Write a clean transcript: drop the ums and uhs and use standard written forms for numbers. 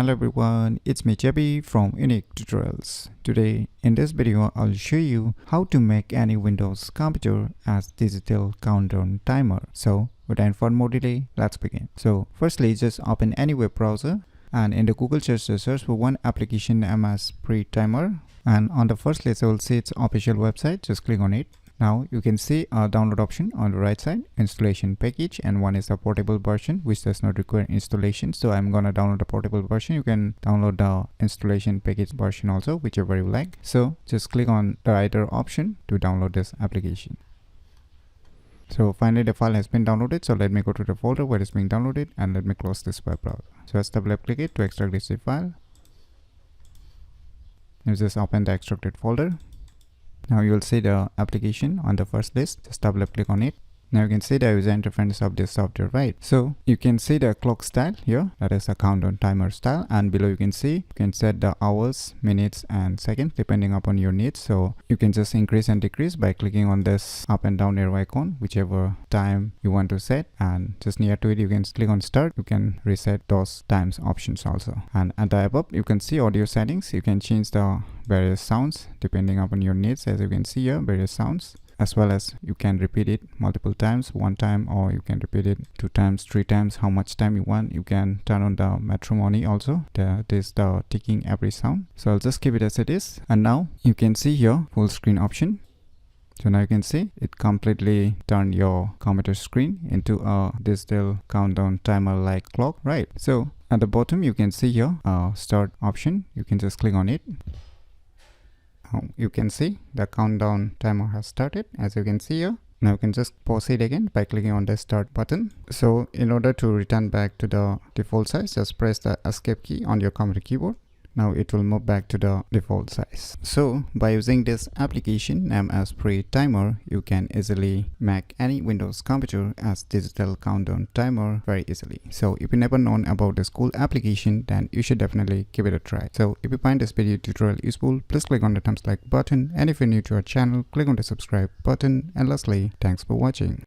Hello everyone, it's me JB from Unique Tutorials. Today in this video I'll show you how to make any Windows computer as digital countdown timer. So without further more delay, let's begin. So firstly, just open any web browser and in the Google search for one application named as Pre-Timer, and on the first list you will see its official website. Just click on it. Now you can see a download option on the right side, installation package, and one is a portable version which does not require installation. So I'm gonna download the portable version. You can download the installation package version also, whichever you like. So just click on the writer option to download this application. So finally the file has been downloaded. So let me go to the folder where it's being downloaded and let me close this web browser. So just double click it to extract this zip file. You just open the extracted folder. Now you will see the application on the first list. Just double click on it. Now you can see the user interface of this software, right? So you can see the clock style here, that is a countdown timer style, and below you can see you can set the hours, minutes and seconds depending upon your needs. So you can just increase and decrease by clicking on this up and down arrow icon, whichever time you want to set, and just near to it you can click on start. You can reset those times options also, and at the above you can see audio settings. You can change the various sounds depending upon your needs. As you can see here, various sounds, as well as you can repeat it multiple times, one time, or you can repeat it 2 times, 3 times, how much time you want. You can turn on the matrimony also, that is the ticking every sound. So I'll just keep it as it is, and now you can see here full screen option. So now you can see it completely turned your computer screen into a digital countdown timer like clock, right? So at the bottom you can see here start option. You can just click on it. You can see the countdown timer has started, as you can see here. Now you can just pause it again by clicking on the start button. So in order to return back to the default size, just press the escape key on your computer keyboard. Now it will move back to the default size. So by using this application named as Pre-Timer, you can easily make any Windows computer as digital countdown timer very easily. So if you never known about this cool application, then you should definitely give it a try. So if you find this video tutorial useful, please click on the thumbs like button, and if you're new to our channel, click on the subscribe button, and lastly, thanks for watching.